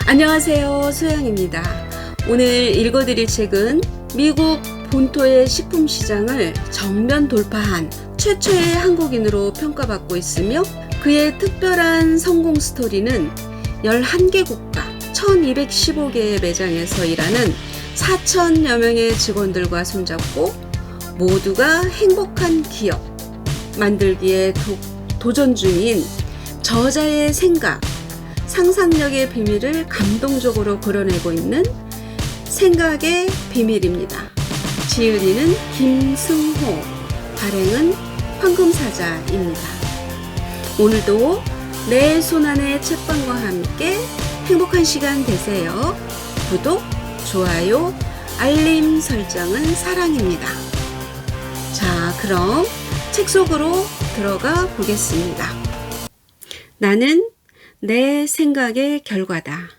안녕하세요, 소영입니다. 오늘 읽어드릴 책은 미국 본토의 식품 시장을 정면 돌파한 최초의 한국인으로 평가받고 있으며 그의 특별한 성공 스토리는 11개 국가 1215개의 매장에서 일하는 4,000여 명의 직원들과 손잡고 모두가 행복한 기업 만들기에 도전 중인 저자의 생각, 상상력의 비밀을 감동적으로 그려내고 있는 생각의 비밀입니다. 지은이는 김승호, 발행은 황금사자입니다. 오늘도 내 손안의 책방과 함께 행복한 시간 되세요. 구독, 좋아요, 알림 설정은 사랑입니다. 자, 그럼 책 속으로 들어가 보겠습니다. 나는 내 생각의 결과다.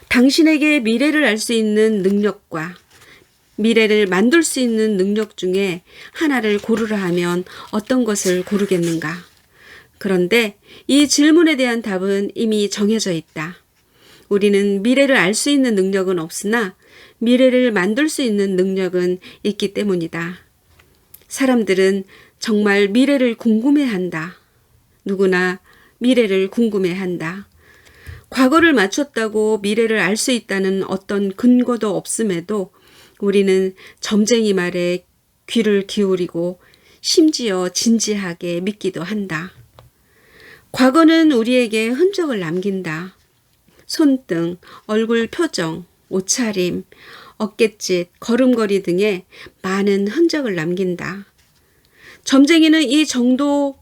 당신에게 미래를 알 수 있는 능력과 미래를 만들 수 있는 능력 중에 하나를 고르라 하면 어떤 것을 고르겠는가? 그런데 이 질문에 대한 답은 이미 정해져 있다. 우리는 미래를 알 수 있는 능력은 없으나 미래를 만들 수 있는 능력은 있기 때문이다. 사람들은 정말 미래를 궁금해한다. 누구나 미래를 궁금해한다. 과거를 맞췄다고 미래를 알 수 있다는 어떤 근거도 없음에도 우리는 점쟁이 말에 귀를 기울이고 심지어 진지하게 믿기도 한다. 과거는 우리에게 흔적을 남긴다. 손등, 얼굴 표정, 옷차림, 어깨짓, 걸음걸이 등에 많은 흔적을 남긴다. 점쟁이는 이 정도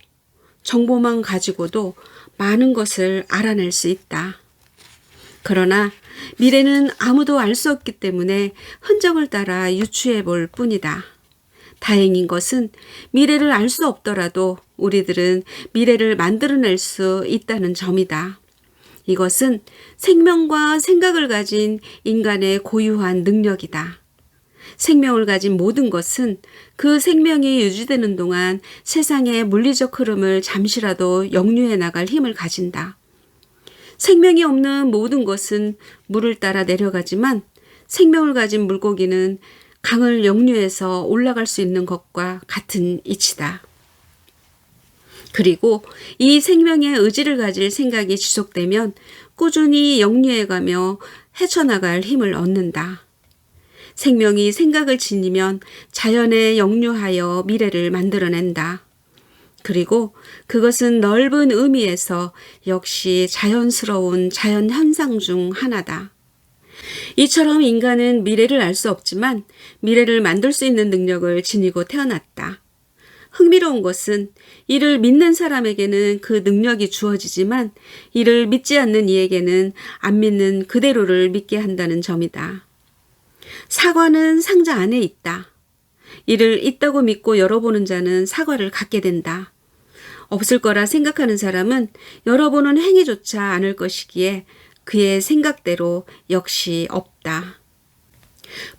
정보만 가지고도 많은 것을 알아낼 수 있다. 그러나 미래는 아무도 알 수 없기 때문에 흔적을 따라 유추해 볼 뿐이다. 다행인 것은 미래를 알 수 없더라도 우리들은 미래를 만들어낼 수 있다는 점이다. 이것은 생명과 생각을 가진 인간의 고유한 능력이다. 생명을 가진 모든 것은 그 생명이 유지되는 동안 세상의 물리적 흐름을 잠시라도 역류해 나갈 힘을 가진다. 생명이 없는 모든 것은 물을 따라 내려가지만 생명을 가진 물고기는 강을 역류해서 올라갈 수 있는 것과 같은 이치다. 그리고 이 생명의 의지를 가질 생각이 지속되면 꾸준히 역류해가며 헤쳐나갈 힘을 얻는다. 생명이 생각을 지니면 자연에 역류하여 미래를 만들어낸다. 그리고 그것은 넓은 의미에서 역시 자연스러운 자연 현상 중 하나다. 이처럼 인간은 미래를 알 수 없지만 미래를 만들 수 있는 능력을 지니고 태어났다. 흥미로운 것은 이를 믿는 사람에게는 그 능력이 주어지지만 이를 믿지 않는 이에게는 안 믿는 그대로를 믿게 한다는 점이다. 사과는 상자 안에 있다. 이를 있다고 믿고 열어보는 자는 사과를 갖게 된다. 없을 거라 생각하는 사람은 열어보는 행위조차 않을 것이기에 그의 생각대로 역시 없다.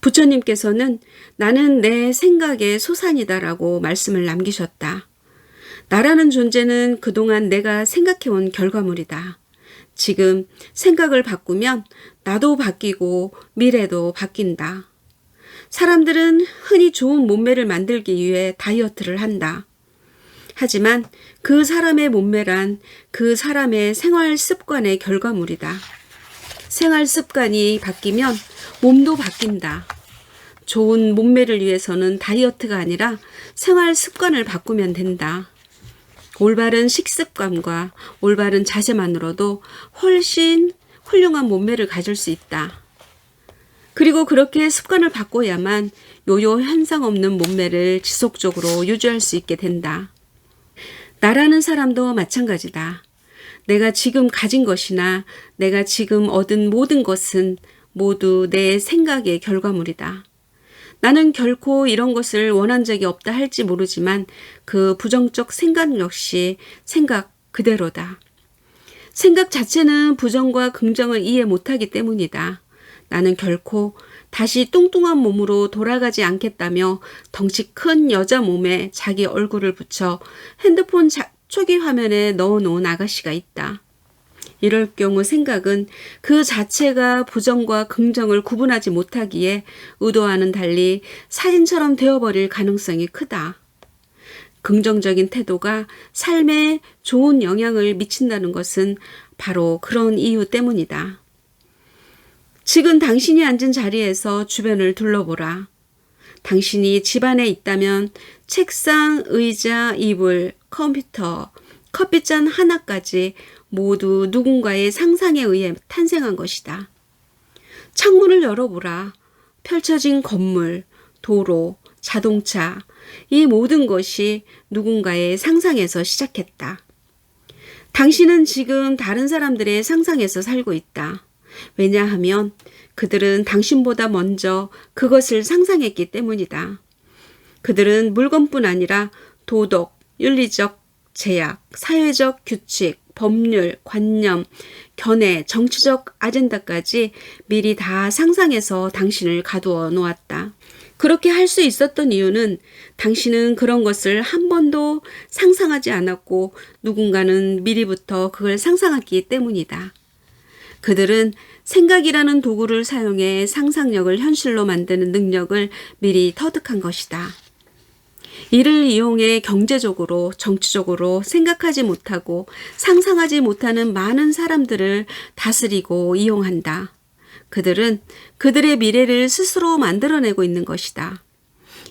부처님께서는 나는 내 생각의 소산이다라고 말씀을 남기셨다. 나라는 존재는 그동안 내가 생각해온 결과물이다. 지금 생각을 바꾸면 나도 바뀌고 미래도 바뀐다. 사람들은 흔히 좋은 몸매를 만들기 위해 다이어트를 한다. 하지만 그 사람의 몸매란 그 사람의 생활 습관의 결과물이다. 생활 습관이 바뀌면 몸도 바뀐다. 좋은 몸매를 위해서는 다이어트가 아니라 생활 습관을 바꾸면 된다. 올바른 식습관과 올바른 자세만으로도 훨씬 훌륭한 몸매를 가질 수 있다. 그리고 그렇게 습관을 바꿔야만 요요 현상 없는 몸매를 지속적으로 유지할 수 있게 된다. 나라는 사람도 마찬가지다. 내가 지금 가진 것이나 내가 지금 얻은 모든 것은 모두 내 생각의 결과물이다. 나는 결코 이런 것을 원한 적이 없다 할지 모르지만 그 부정적 생각 역시 생각 그대로다. 생각 자체는 부정과 긍정을 이해 못하기 때문이다. 나는 결코 다시 뚱뚱한 몸으로 돌아가지 않겠다며 덩치 큰 여자 몸에 자기 얼굴을 붙여 핸드폰 초기 화면에 넣어놓은 아가씨가 있다. 이럴 경우 생각은 그 자체가 부정과 긍정을 구분하지 못하기에 의도와는 달리 사진처럼 되어버릴 가능성이 크다. 긍정적인 태도가 삶에 좋은 영향을 미친다는 것은 바로 그런 이유 때문이다. 지금 당신이 앉은 자리에서 주변을 둘러보라. 당신이 집안에 있다면 책상, 의자, 이불, 컴퓨터, 커피잔 하나까지 모두 누군가의 상상에 의해 탄생한 것이다. 창문을 열어보라. 펼쳐진 건물, 도로, 자동차, 이 모든 것이 누군가의 상상에서 시작했다. 당신은 지금 다른 사람들의 상상에서 살고 있다. 왜냐하면 그들은 당신보다 먼저 그것을 상상했기 때문이다. 그들은 물건뿐 아니라 도덕, 윤리적 제약, 사회적 규칙, 법률, 관념, 견해, 정치적 아젠다까지 미리 다 상상해서 당신을 가두어 놓았다. 그렇게 할 수 있었던 이유는 당신은 그런 것을 한 번도 상상하지 않았고 누군가는 미리부터 그걸 상상했기 때문이다. 그들은 생각이라는 도구를 사용해 상상력을 현실로 만드는 능력을 미리 터득한 것이다. 이를 이용해 경제적으로, 정치적으로 생각하지 못하고 상상하지 못하는 많은 사람들을 다스리고 이용한다. 그들은 그들의 미래를 스스로 만들어내고 있는 것이다.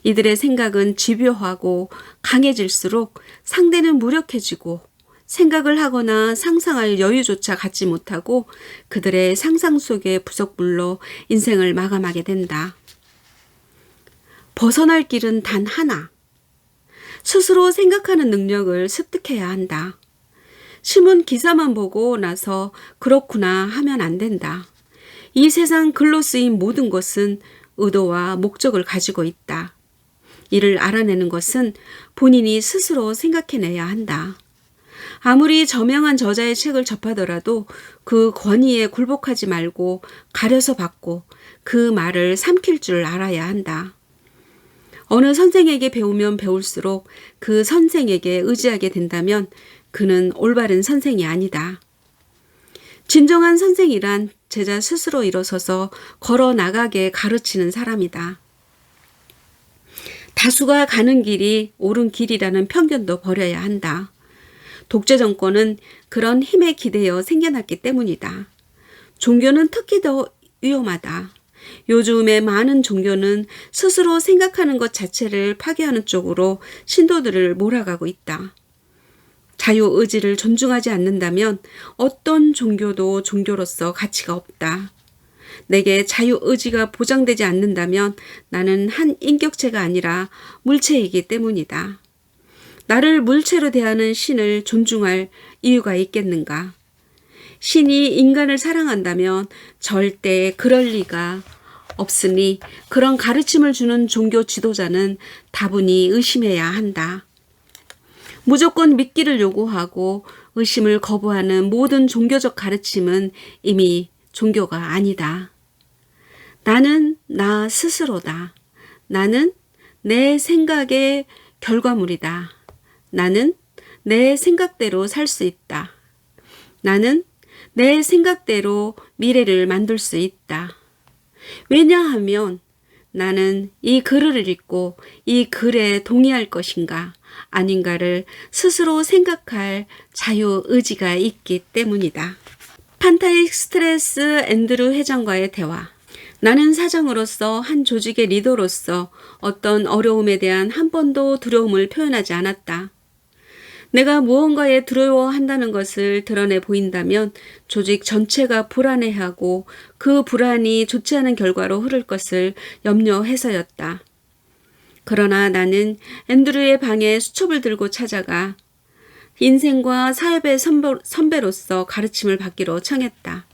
이들의 생각은 집요하고 강해질수록 상대는 무력해지고 생각을 하거나 상상할 여유조차 갖지 못하고 그들의 상상 속의 부속물로 인생을 마감하게 된다. 벗어날 길은 단 하나. 스스로 생각하는 능력을 습득해야 한다. 신문 기사만 보고 나서 그렇구나 하면 안 된다. 이 세상 글로 쓰인 모든 것은 의도와 목적을 가지고 있다. 이를 알아내는 것은 본인이 스스로 생각해내야 한다. 아무리 저명한 저자의 책을 접하더라도 그 권위에 굴복하지 말고 가려서 받고 그 말을 삼킬 줄 알아야 한다. 어느 선생에게 배우면 배울수록 그 선생에게 의지하게 된다면 그는 올바른 선생이 아니다. 진정한 선생이란 제자 스스로 일어서서 걸어 나가게 가르치는 사람이다. 다수가 가는 길이 옳은 길이라는 편견도 버려야 한다. 독재 정권은 그런 힘에 기대어 생겨났기 때문이다. 종교는 특히 더 위험하다. 요즘의 많은 종교는 스스로 생각하는 것 자체를 파괴하는 쪽으로 신도들을 몰아가고 있다. 자유의지를 존중하지 않는다면 어떤 종교도 종교로서 가치가 없다. 내게 자유의지가 보장되지 않는다면 나는 한 인격체가 아니라 물체이기 때문이다. 나를 물체로 대하는 신을 존중할 이유가 있겠는가? 신이 인간을 사랑한다면 절대 그럴 리가 없으니 그런 가르침을 주는 종교 지도자는 다분히 의심해야 한다. 무조건 믿기를 요구하고 의심을 거부하는 모든 종교적 가르침은 이미 종교가 아니다. 나는 나 스스로다. 나는 내 생각의 결과물이다. 나는 내 생각대로 살 수 있다. 나는 내 생각대로 미래를 만들 수 있다. 왜냐하면 나는 이 글을 읽고 이 글에 동의할 것인가 아닌가를 스스로 생각할 자유의지가 있기 때문이다. 판타익 스트레스 앤드루 회장과의 대화. 나는 사장으로서 한 조직의 리더로서 어떤 어려움에 대한 한 번도 두려움을 표현하지 않았다. 내가 무언가에 두려워한다는 것을 드러내 보인다면 조직 전체가 불안해하고 그 불안이 좋지 않은 결과로 흐를 것을 염려해서였다. 그러나 나는 앤드류의 방에 수첩을 들고 찾아가 인생과 사회의 선배로서 가르침을 받기로 청했다.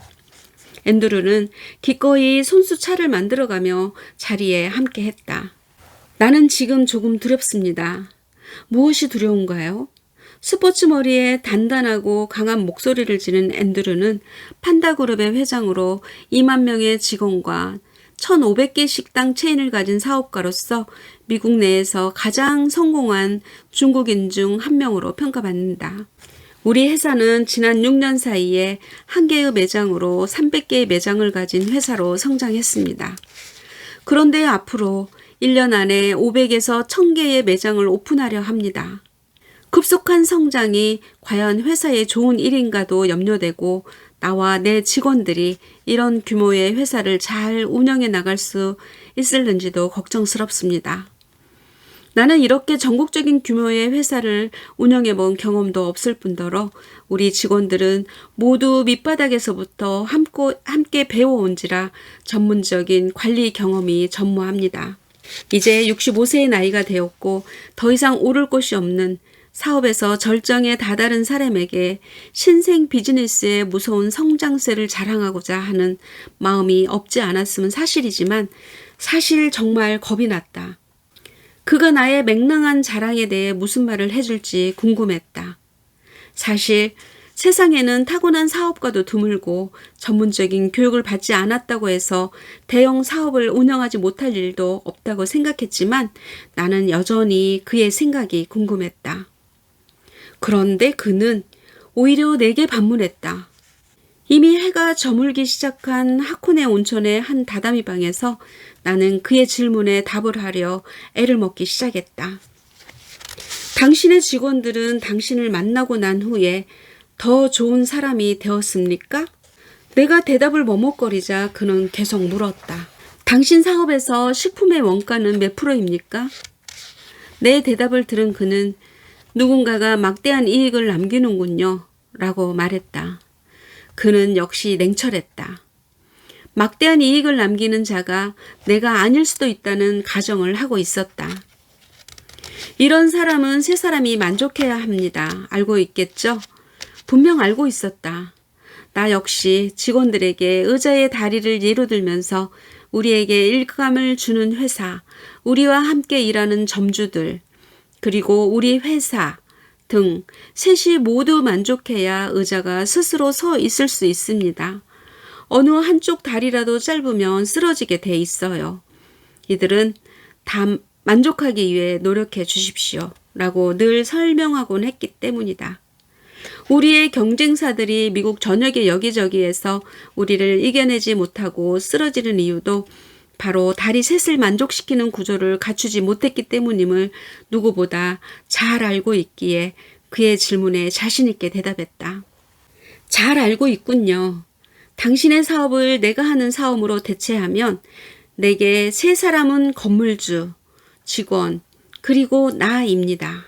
앤드류는 기꺼이 손수 차를 만들어가며 자리에 함께했다. 나는 지금 조금 두렵습니다. 무엇이 두려운가요? 스포츠 머리에 단단하고 강한 목소리를 지닌 앤드류는 판다그룹의 회장으로 2만 명의 직원과 1,500개 식당 체인을 가진 사업가로서 미국 내에서 가장 성공한 중국인 중 한 명으로 평가받는다. 우리 회사는 지난 6년 사이에 1개의 매장으로 300개의 매장을 가진 회사로 성장했습니다. 그런데 앞으로 1년 안에 500에서 1000개의 매장을 오픈하려 합니다. 급속한 성장이 과연 회사에 좋은 일인가도 염려되고 나와 내 직원들이 이런 규모의 회사를 잘 운영해 나갈 수 있을는지도 걱정스럽습니다. 나는 이렇게 전국적인 규모의 회사를 운영해 본 경험도 없을 뿐더러 우리 직원들은 모두 밑바닥에서부터 함께 배워온지라 전문적인 관리 경험이 전무합니다. 이제 65세의 나이가 되었고 더 이상 오를 곳이 없는 사업에서 절정에 다다른 사람에게 신생 비즈니스의 무서운 성장세를 자랑하고자 하는 마음이 없지 않았으면 사실이지만 사실 정말 겁이 났다. 그가 나의 맹랑한 자랑에 대해 무슨 말을 해줄지 궁금했다. 사실 세상에는 타고난 사업가도 드물고 전문적인 교육을 받지 않았다고 해서 대형 사업을 운영하지 못할 일도 없다고 생각했지만 나는 여전히 그의 생각이 궁금했다. 그런데 그는 오히려 내게 반문했다. 이미 해가 저물기 시작한 하코네 온천의 한 다다미 방에서 나는 그의 질문에 답을 하려 애를 먹기 시작했다. 당신의 직원들은 당신을 만나고 난 후에 더 좋은 사람이 되었습니까? 내가 대답을 머뭇거리자 그는 계속 물었다. 당신 사업에서 식품의 원가는 몇 프로입니까? 내 대답을 들은 그는 누군가가 막대한 이익을 남기는군요 라고 말했다. 그는 역시 냉철했다. 막대한 이익을 남기는 자가 내가 아닐 수도 있다는 가정을 하고 있었다. 이런 사람은 세 사람이 만족해야 합니다. 알고 있겠죠? 분명 알고 있었다. 나 역시 직원들에게 의자의 다리를 예로 들면서 우리에게 일감을 주는 회사, 우리와 함께 일하는 점주들, 그리고 우리 회사 등 셋이 모두 만족해야 의자가 스스로 서 있을 수 있습니다. 어느 한쪽 다리라도 짧으면 쓰러지게 돼 있어요. 이들은 다 만족하기 위해 노력해 주십시오. 라고 늘 설명하곤 했기 때문이다. 우리의 경쟁사들이 미국 전역의 여기저기에서 우리를 이겨내지 못하고 쓰러지는 이유도 바로 다리 셋을 만족시키는 구조를 갖추지 못했기 때문임을 누구보다 잘 알고 있기에 그의 질문에 자신 있게 대답했다. 잘 알고 있군요. 당신의 사업을 내가 하는 사업으로 대체하면 내게 세 사람은 건물주, 직원, 그리고 나입니다.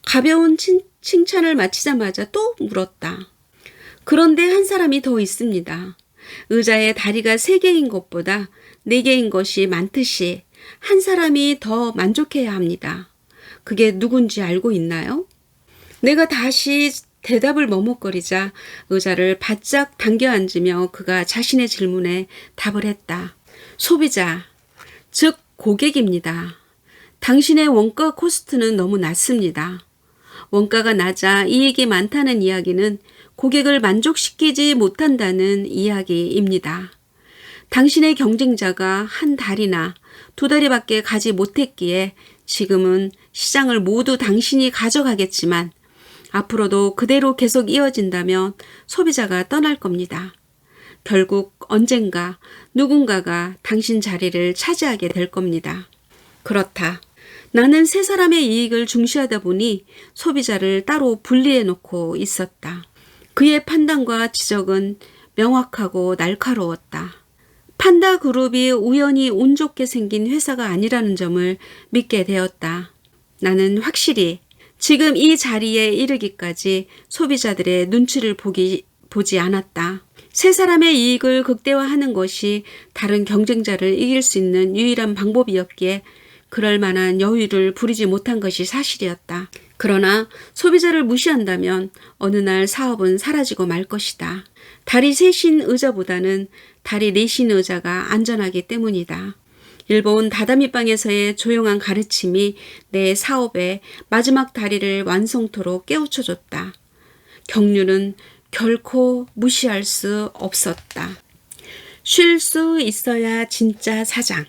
가벼운 칭찬을 마치자마자 또 물었다. 그런데 한 사람이 더 있습니다. 의자에 다리가 3개인 것보다 4개인 것이 많듯이 한 사람이 더 만족해야 합니다. 그게 누군지 알고 있나요? 내가 다시 대답을 머뭇거리자 의자를 바짝 당겨 앉으며 그가 자신의 질문에 답을 했다. 소비자, 즉 고객입니다. 당신의 원가 코스트는 너무 낮습니다. 원가가 낮아 이익이 많다는 이야기는 고객을 만족시키지 못한다는 이야기입니다. 당신의 경쟁자가 한 다리나 2다리밖에 가지 못했기에 지금은 시장을 모두 당신이 가져가겠지만 앞으로도 그대로 계속 이어진다면 소비자가 떠날 겁니다. 결국 언젠가 누군가가 당신 자리를 차지하게 될 겁니다. 그렇다. 나는 세 사람의 이익을 중시하다 보니 소비자를 따로 분리해 놓고 있었다. 그의 판단과 지적은 명확하고 날카로웠다. 판다 그룹이 우연히 운 좋게 생긴 회사가 아니라는 점을 믿게 되었다. 나는 확실히 지금 이 자리에 이르기까지 소비자들의 눈치를 보지 않았다. 세 사람의 이익을 극대화하는 것이 다른 경쟁자를 이길 수 있는 유일한 방법이었기에 그럴 만한 여유를 부리지 못한 것이 사실이었다. 그러나 소비자를 무시한다면 어느 날 사업은 사라지고 말 것이다. 다리 셋인 의자보다는 다리 넷인 의자가 안전하기 때문이다. 일본 다다미방에서의 조용한 가르침이 내 사업의 마지막 다리를 완성토록 깨우쳐줬다. 경륜은 결코 무시할 수 없었다. 쉴 수 있어야 진짜 사장.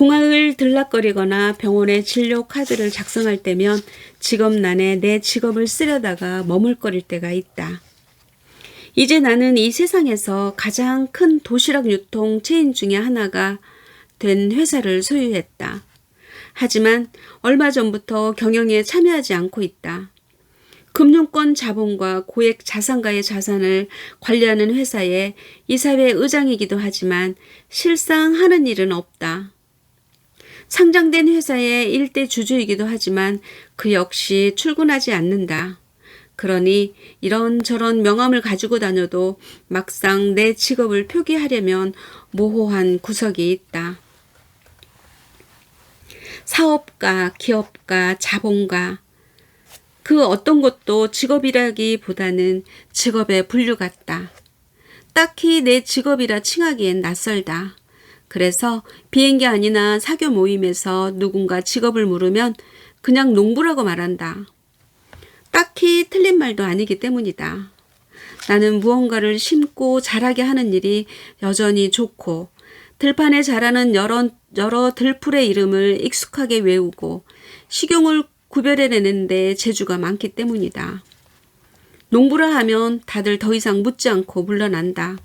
공항을 들락거리거나 병원에 진료 카드를 작성할 때면 직업난에 내 직업을 쓰려다가 머물거릴 때가 있다. 이제 나는 이 세상에서 가장 큰 도시락 유통 체인 중에 하나가 된 회사를 소유했다. 하지만 얼마 전부터 경영에 참여하지 않고 있다. 금융권 자본과 고액 자산가의 자산을 관리하는 회사의 이사회 의장이기도 하지만 실상 하는 일은 없다. 상장된 회사의 일대 주주이기도 하지만 그 역시 출근하지 않는다. 그러니 이런저런 명함을 가지고 다녀도 막상 내 직업을 표기하려면 모호한 구석이 있다. 사업가, 기업가, 자본가, 그 어떤 것도 직업이라기보다는 직업의 분류 같다. 딱히 내 직업이라 칭하기엔 낯설다. 그래서 비행기 안이나 사교 모임에서 누군가 직업을 물으면 그냥 농부라고 말한다. 딱히 틀린 말도 아니기 때문이다. 나는 무언가를 심고 자라게 하는 일이 여전히 좋고 들판에 자라는 여러 들풀의 이름을 익숙하게 외우고 식용을 구별해내는데 재주가 많기 때문이다. 농부라 하면 다들 더 이상 묻지 않고 물러난다.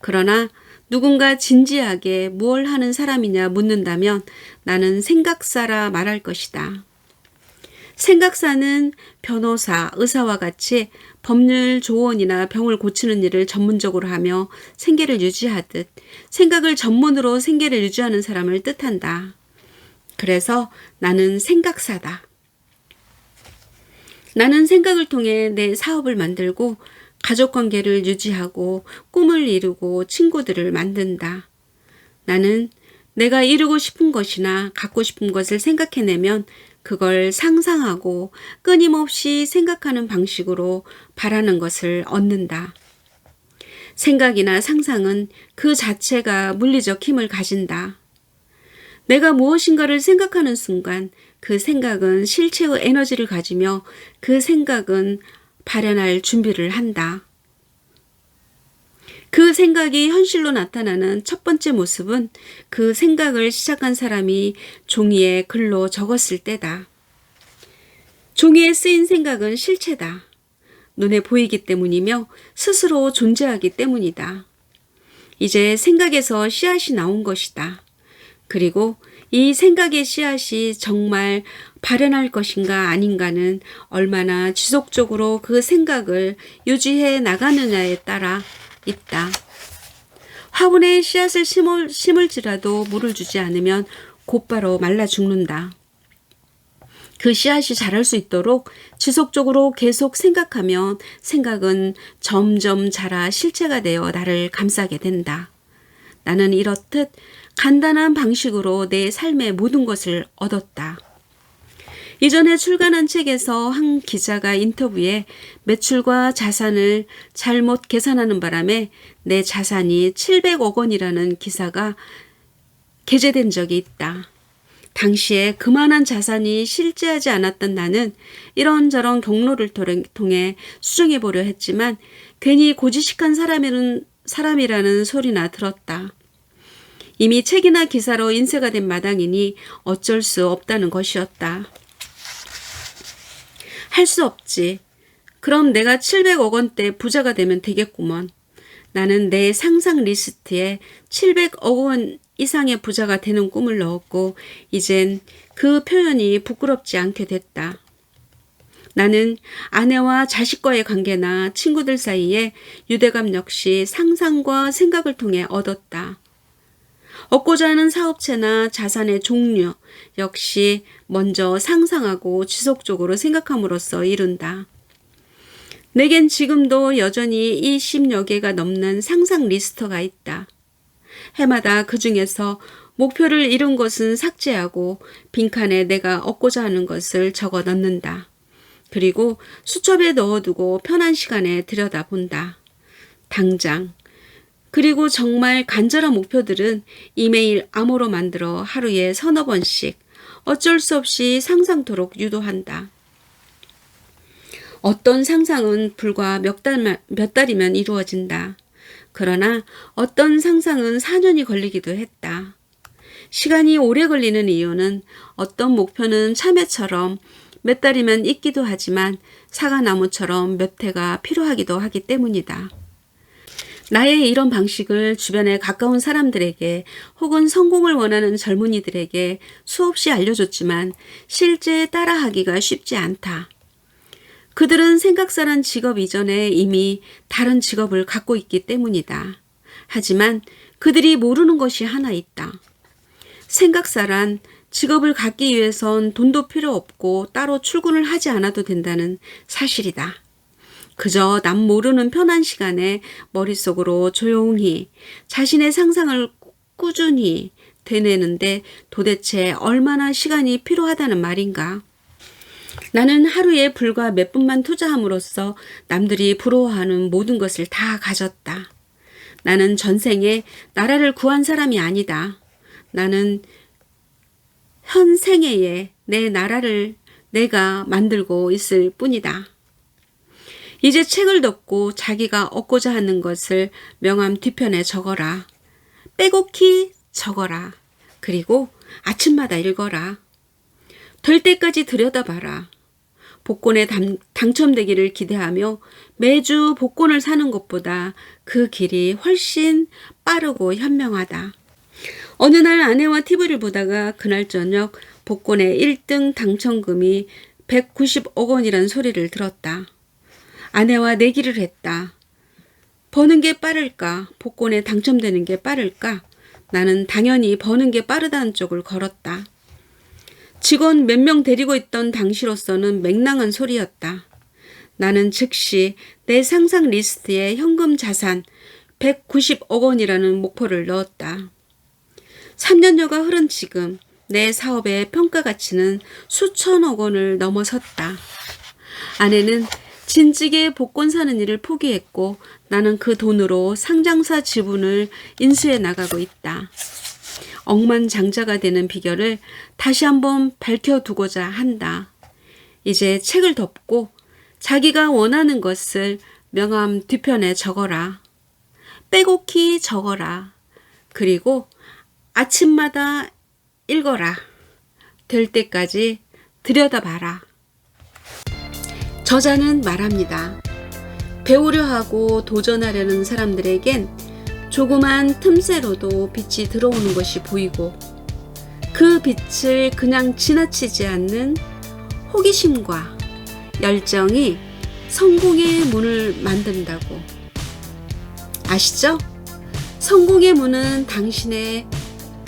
그러나 누군가 진지하게 무얼 하는 사람이냐 묻는다면 나는 생각사라 말할 것이다. 생각사는 변호사, 의사와 같이 법률 조언이나 병을 고치는 일을 전문적으로 하며 생계를 유지하듯 생각을 전문으로 생계를 유지하는 사람을 뜻한다. 그래서 나는 생각사다. 나는 생각을 통해 내 사업을 만들고 가족관계를 유지하고 꿈을 이루고 친구들을 만든다. 나는 내가 이루고 싶은 것이나 갖고 싶은 것을 생각해내면 그걸 상상하고 끊임없이 생각하는 방식으로 바라는 것을 얻는다. 생각이나 상상은 그 자체가 물리적 힘을 가진다. 내가 무엇인가를 생각하는 순간 그 생각은 실체의 에너지를 가지며 그 생각은 발현할 준비를 한다. 그 생각이 현실로 나타나는 첫 번째 모습은 그 생각을 시작한 사람이 종이에 글로 적었을 때다. 종이에 쓰인 생각은 실체다. 눈에 보이기 때문이며 스스로 존재하기 때문이다. 이제 생각에서 씨앗이 나온 것이다. 그리고 이 생각의 씨앗이 정말 발현할 것인가 아닌가는 얼마나 지속적으로 그 생각을 유지해 나가느냐에 따라 있다. 화분에 씨앗을 심을지라도 물을 주지 않으면 곧바로 말라 죽는다. 그 씨앗이 자랄 수 있도록 지속적으로 계속 생각하면 생각은 점점 자라 실체가 되어 나를 감싸게 된다. 나는 이렇듯 간단한 방식으로 내 삶의 모든 것을 얻었다. 이전에 출간한 책에서 한 기자가 인터뷰에 매출과 자산을 잘못 계산하는 바람에 내 자산이 700억 원이라는 기사가 게재된 적이 있다. 당시에 그만한 자산이 실제하지 않았던 나는 이런저런 경로를 통해 수정해 보려 했지만 괜히 고지식한 사람이라는 소리나 들었다. 이미 책이나 기사로 인쇄가 된 마당이니 어쩔 수 없다는 것이었다. 할 수 없지. 그럼 내가 700억 원대 부자가 되면 되겠구먼. 나는 내 상상 리스트에 700억 원 이상의 부자가 되는 꿈을 넣었고 이젠 그 표현이 부끄럽지 않게 됐다. 나는 아내와 자식과의 관계나 친구들 사이에 유대감 역시 상상과 생각을 통해 얻었다. 얻고자 하는 사업체나 자산의 종류 역시 먼저 상상하고 지속적으로 생각함으로써 이룬다. 내겐 지금도 여전히 20여 개가 넘는 상상 리스트가 있다. 해마다 그 중에서 목표를 이룬 것은 삭제하고 빈칸에 내가 얻고자 하는 것을 적어 넣는다. 그리고 수첩에 넣어두고 편한 시간에 들여다본다. 당장. 그리고 정말 간절한 목표들은 이메일 암호로 만들어 하루에 서너 번씩 어쩔 수 없이 상상토록 유도한다. 어떤 상상은 불과 몇 달이면 이루어진다. 그러나 어떤 상상은 4년이 걸리기도 했다. 시간이 오래 걸리는 이유는 어떤 목표는 참외처럼 몇 달이면 익기도 하지만 사과나무처럼 몇 해가 필요하기도 하기 때문이다. 나의 이런 방식을 주변에 가까운 사람들에게 혹은 성공을 원하는 젊은이들에게 수없이 알려줬지만 실제 따라하기가 쉽지 않다. 그들은 생각사란 직업 이전에 이미 다른 직업을 갖고 있기 때문이다. 하지만 그들이 모르는 것이 하나 있다. 생각사란 직업을 갖기 위해선 돈도 필요 없고 따로 출근을 하지 않아도 된다는 사실이다. 그저 남 모르는 편한 시간에 머릿속으로 조용히 자신의 상상을 꾸준히 되뇌는데 도대체 얼마나 시간이 필요하다는 말인가? 나는 하루에 불과 몇 분만 투자함으로써 남들이 부러워하는 모든 것을 다 가졌다. 나는 전생에 나라를 구한 사람이 아니다. 나는 현생애에 내 나라를 내가 만들고 있을 뿐이다. 이제 책을 덮고 자기가 얻고자 하는 것을 명함 뒤편에 적어라. 빼곡히 적어라. 그리고 아침마다 읽어라. 될 때까지 들여다봐라. 복권에 당첨되기를 기대하며 매주 복권을 사는 것보다 그 길이 훨씬 빠르고 현명하다. 어느 날 아내와 TV를 보다가 그날 저녁 복권의 1등 당첨금이 190억 원이란 소리를 들었다. 아내와 내기를 했다. 버는 게 빠를까? 복권에 당첨되는 게 빠를까? 나는 당연히 버는 게 빠르다는 쪽을 걸었다. 직원 몇 명 데리고 있던 당시로서는 맹랑한 소리였다. 나는 즉시 내 상상 리스트에 현금 자산 190억 원이라는 목표를 넣었다. 3년여가 흐른 지금 내 사업의 평가 가치는 수천억 원을 넘어섰다. 아내는 진즉에 복권 사는 일을 포기했고 나는 그 돈으로 상장사 지분을 인수해 나가고 있다. 억만장자가 되는 비결을 다시 한번 밝혀두고자 한다. 이제 책을 덮고 자기가 원하는 것을 명함 뒤편에 적어라. 빼곡히 적어라. 그리고 아침마다 읽어라. 될 때까지 들여다봐라. 저자는 말합니다. 배우려 하고 도전하려는 사람들에겐 조그만 틈새로도 빛이 들어오는 것이 보이고 그 빛을 그냥 지나치지 않는 호기심과 열정이 성공의 문을 만든다고. 아시죠? 성공의 문은 당신의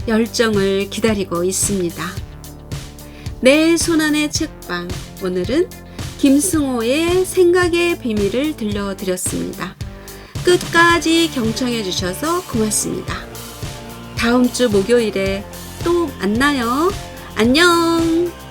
열정을 기다리고 있습니다. 내 손안의 책방, 오늘은 김승호의 생각의 비밀을 들려드렸습니다. 끝까지 경청해 주셔서 고맙습니다. 다음 주 목요일에 또 만나요. 안녕.